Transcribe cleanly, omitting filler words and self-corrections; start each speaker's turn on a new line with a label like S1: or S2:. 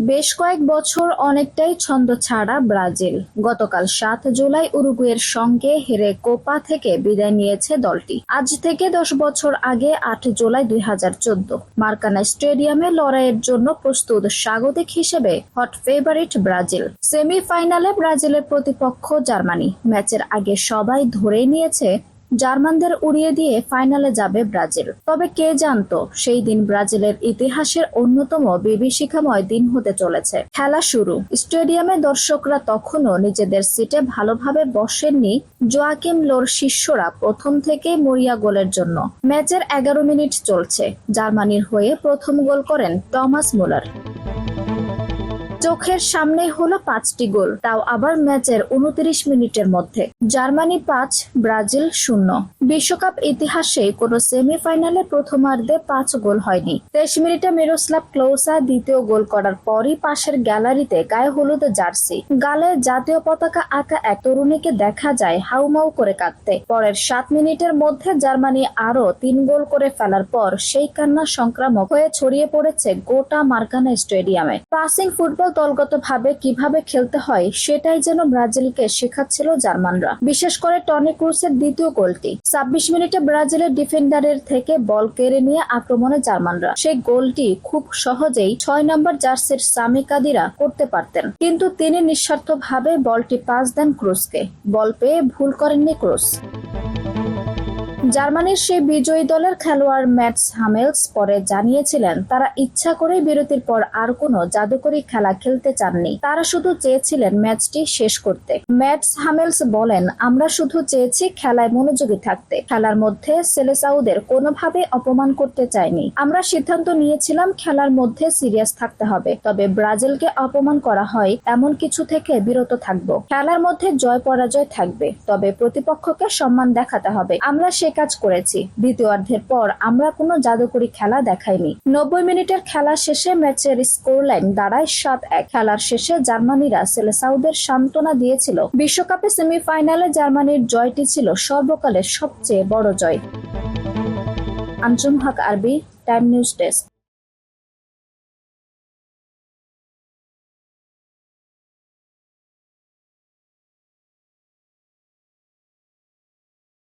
S1: বেশ কয়েক বছর অনেকটাই ছন্দছাড়া ব্রাজিল। গতকাল ৭ জুলাই উরুগুয়ের সঙ্গে হেরে কোপা থেকে বিদায় নিয়েছে দলটি। আজ থেকে ১০ বছর আগে ৮ জুলাই ২০১৪ মারাকানা স্টেডিয়ামে লড়াইয়ের জন্য প্রস্তুত স্বাগতিক হিসেবে হট ফেভারিট ব্রাজিল। সেমিফাইনালে ব্রাজিলের প্রতিপক্ষ জার্মানি। ম্যাচের আগে সবাই ধরেই নিয়েছে জার্মানদের উড়িয়ে দিয়ে ফাইনালে যাবে ব্রাজিল। তবে কে জানতো সেই দিন ব্রাজিলের ইতিহাসের অন্যতম বিভীষিকাময় দিন হতে চলেছে। খেলা শুরু। স্টেডিয়ামে দর্শকরা তখনও নিজেদের সিটে ভালোভাবে বসেননি। জোয়াকিম লোর শিষ্যরা প্রথম থেকেই মরিয়া গোলের জন্য। ম্যাচের ১১ মিনিট চলছে। জার্মানির হয়ে প্রথম গোল করেন টমাস মুলার। চোখের সামনে হলো ৫টি গোল, তাও আবার ম্যাচের ২৯ মিনিটের মধ্যে। Germany ৫, Brazil ০। বিশ্বকাপ ইতিহাসে কোনো সেমিফাইনালে প্রথমার্ধে ৫ গোল হয়নি। ২৩ মিনিটে মিরোস্লাভ ক্লোসা দ্বিতীয় গোল করার পরই পাশের গ্যালারিতে গায়ে হলুদ জার্সি, গালে জাতীয় পতাকা আঁকা এক তরুণীকে দেখা যায় হাউমাউ করে কাঁদতে। পরের ৭ মিনিটের মধ্যে জার্মানি আরও ৩ গোল করে ফেলার পর সেই কান্না সংক্রামক হয়ে ছড়িয়ে পড়েছে গোটা মারাকানা স্টেডিয়ামে। পাসিং ফুটবল দলগতভাবে কিভাবে খেলতে হয় সেটাই যেন ব্রাজিলকে শেখাচ্ছিল জার্মানরা। বিশেষ করে টনি ক্রুসের দ্বিতীয় গোলটি। ২৬ মিনিটে ব্রাজিলের ডিফেন্ডারের থেকে বল কেড়ে নিয়ে আক্রমণে জার্মানরা। সেই গোলটি খুব সহজেই ৬ নম্বর জার্সির সামি কাদিরা করতে পারতেন, কিন্তু তিনি নিঃস্বার্থভাবে বলটি পাস দেন ক্রুসকে। বল পেয়ে ভুল করেননি ক্রুস। জার্মানির সেই বিজয়ী দলের খেলোয়াড় ম্যাটস হামেলস পরে জানিয়েছিলেন তারা ইচ্ছা করেই বিরতির পর আর কোনো জাদুকরী খেলা খেলতে চাননি। তারা শুধু চেয়েছিলেন ম্যাচটি শেষ করতে। ম্যাটস হামেলস বলেন, আমরা শুধু চেয়েছি খেলায় মনোযোগী থাকতে। খেলার মধ্যে সেলেসাউদের কোনোভাবে অপমান করতে চাইনি। আমরা সিদ্ধান্ত নিয়েছিলাম খেলার মধ্যে সিরিয়াস থাকতে হবে, তবে ব্রাজিলকে অপমান করা হয় এমন কিছু থেকে বিরত থাকব। খেলার মধ্যে জয় পরাজয় থাকবে, তবে প্রতিপক্ষকে সম্মান দেখাতে হবে। আমরা কাজ করেছি। দ্বিতীয়ার্ধের পর আমরা কোনো জাদুকরী খেলা দেখাইনি। ৯০ মিনিটের খেলা শেষে ম্যাচের স্কোরলাইন দাঁড়ায় ৭-১। খেলার শেষে জার্মানিরা সেলেসাউদের সান্ত্বনা দিয়েছিল। বিশ্বকাপে সেমিফাইনালে জার্মানির জয়টি ছিল সর্বকালের সবচেয়ে বড় জয়। আঞ্জুম হক আরবি, টাইম নিউজ ডেস্ক।